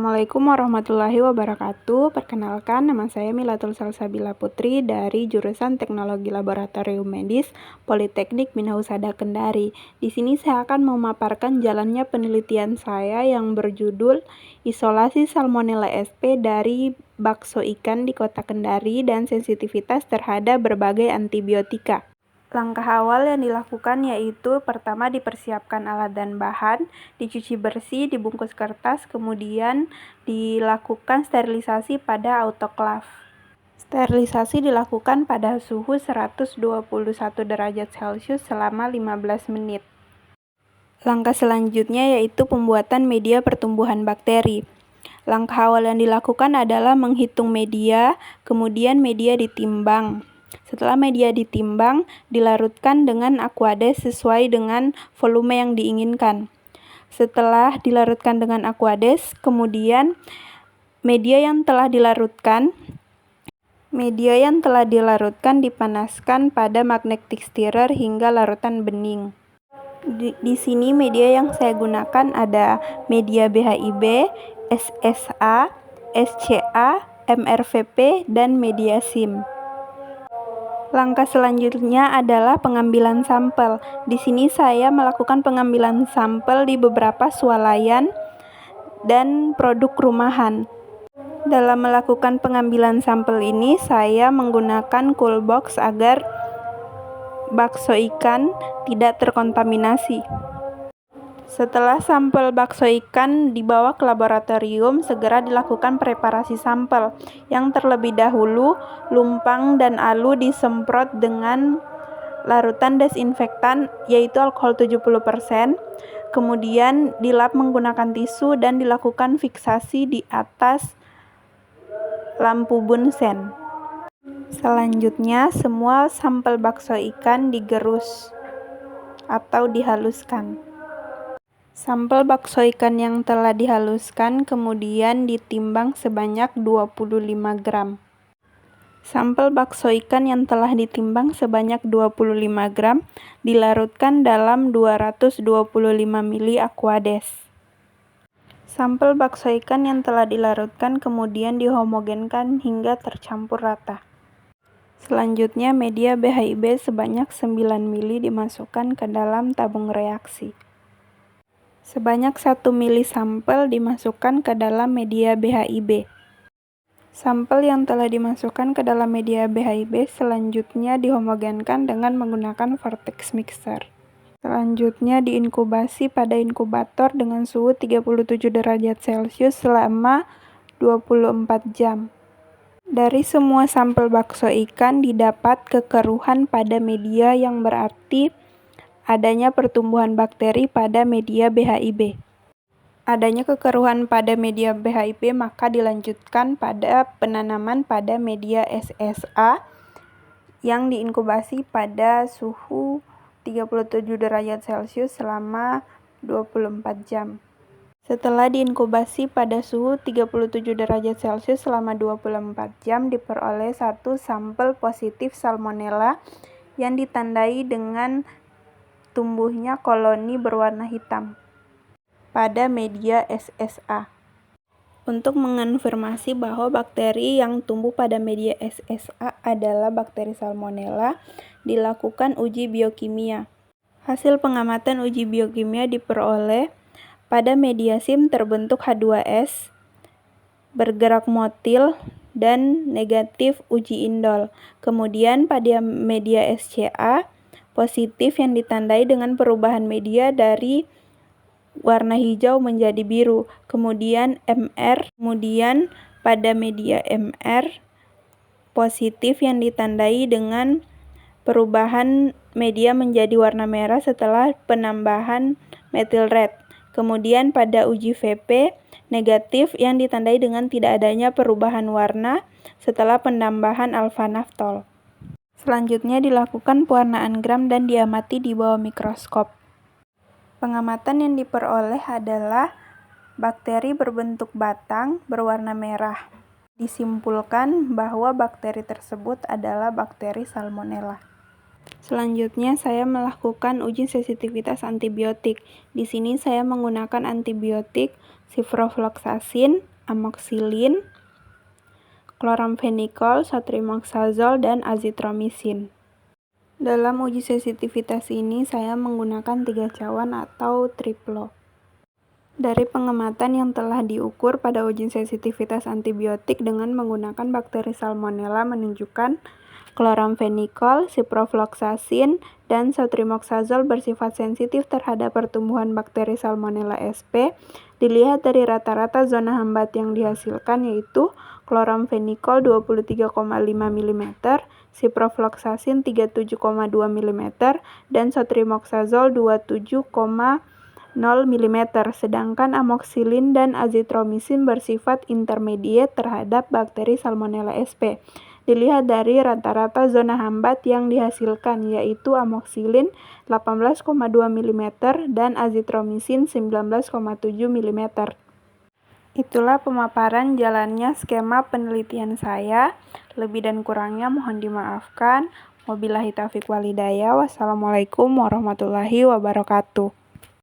Assalamualaikum warahmatullahi wabarakatuh. Perkenalkan, nama saya Milatul Salsabila Putri dari jurusan Teknologi Laboratorium Medis Politeknik Minahusada Kendari. Di sini saya akan memaparkan jalannya penelitian saya yang berjudul Isolasi Salmonella sp dari bakso ikan di Kota Kendari dan sensitivitas terhadap berbagai antibiotika. Langkah awal yang dilakukan yaitu pertama dipersiapkan alat dan bahan, dicuci bersih, dibungkus kertas, kemudian dilakukan sterilisasi pada autoklaf. Sterilisasi dilakukan pada suhu 121 derajat Celcius selama 15 menit. Langkah selanjutnya yaitu pembuatan media pertumbuhan bakteri. Langkah awal yang dilakukan adalah menghitung media, kemudian media ditimbang. Setelah media ditimbang, dilarutkan dengan aquades sesuai dengan volume yang diinginkan. Setelah dilarutkan dengan aquades, kemudian media yang telah dilarutkan dipanaskan pada magnetic stirrer hingga larutan bening. Di sini media yang saya gunakan ada media BHIB, SSA, SCA, MRVP, dan media SIM. Langkah selanjutnya adalah pengambilan sampel. Di sini saya melakukan pengambilan sampel di beberapa swalayan dan produk rumahan. Dalam melakukan pengambilan sampel ini, saya menggunakan cool box agar bakso ikan tidak terkontaminasi. Setelah sampel bakso ikan dibawa ke laboratorium, segera dilakukan preparasi sampel, yang terlebih dahulu lumpang dan alu disemprot dengan larutan desinfektan yaitu alkohol 70%, kemudian dilap menggunakan tisu dan dilakukan fiksasi di atas lampu bunsen. Selanjutnya, semua sampel bakso ikan digerus atau dihaluskan. Sampel bakso ikan yang telah dihaluskan kemudian ditimbang sebanyak 25 gram. Sampel bakso ikan yang telah ditimbang sebanyak 25 gram dilarutkan dalam 225 ml aquades. Sampel bakso ikan yang telah dilarutkan kemudian dihomogenkan hingga tercampur rata. Selanjutnya, media BHIB sebanyak 9 ml dimasukkan ke dalam tabung reaksi. Sebanyak 1 ml sampel dimasukkan ke dalam media BHIB. Sampel yang telah dimasukkan ke dalam media BHIB selanjutnya dihomogenkan dengan menggunakan vortex mixer. Selanjutnya diinkubasi pada inkubator dengan suhu 37 derajat Celcius selama 24 jam. Dari semua sampel bakso ikan didapat kekeruhan pada media yang berarti adanya pertumbuhan bakteri pada media BHIB. Adanya kekeruhan pada media BHIB maka dilanjutkan pada penanaman pada media SSA yang diinkubasi pada suhu 37 derajat Celcius selama 24 jam. Setelah diinkubasi pada suhu 37 derajat Celcius selama 24 jam, diperoleh satu sampel positif salmonella yang ditandai dengan tumbuhnya koloni berwarna hitam pada media SSA. Untuk mengonfirmasi bahwa bakteri yang tumbuh pada media SSA adalah bakteri salmonella, dilakukan uji biokimia. Hasil pengamatan uji biokimia diperoleh pada media SIM terbentuk H2S, bergerak motil, dan negatif uji indol. Kemudian pada media SCA, positif yang ditandai dengan perubahan media dari warna hijau menjadi biru. Kemudian pada media MR, positif yang ditandai dengan perubahan media menjadi warna merah setelah penambahan methyl red. Kemudian pada uji VP, negatif yang ditandai dengan tidak adanya perubahan warna setelah penambahan alfa-naftol. Selanjutnya dilakukan pewarnaan gram dan diamati di bawah mikroskop. Pengamatan yang diperoleh adalah bakteri berbentuk batang berwarna merah. Disimpulkan bahwa bakteri tersebut adalah bakteri salmonella. Selanjutnya, saya melakukan uji sensitivitas antibiotik. Di sini saya menggunakan antibiotik ciprofloxacin, amoxicillin, chloramphenicol, sotrimoxazole, dan azithromycin. Dalam uji sensitivitas ini, saya menggunakan 3 cawan atau triplo. Dari pengamatan yang telah diukur pada uji sensitivitas antibiotik dengan menggunakan bakteri Salmonella menunjukkan chloramphenicol, ciprofloxacin, dan sotrimoxazole bersifat sensitif terhadap pertumbuhan bakteri Salmonella sp. Dilihat dari rata-rata zona hambat yang dihasilkan, yaitu chloramphenicol 23,5 mm, ciprofloxacin 37,2 mm, dan sotrimoxazole 27,0 mm, sedangkan amoxicillin dan azithromycin bersifat intermediate terhadap bakteri Salmonella sp. Dilihat dari rata-rata zona hambat yang dihasilkan, yaitu amoxicillin 18,2 mm dan azithromycin 19,7 mm. Itulah pemaparan jalannya skema penelitian saya. Lebih dan kurangnya mohon dimaafkan. Wabillahi taufiq walhidayah. Wassalamualaikum warahmatullahi wabarakatuh.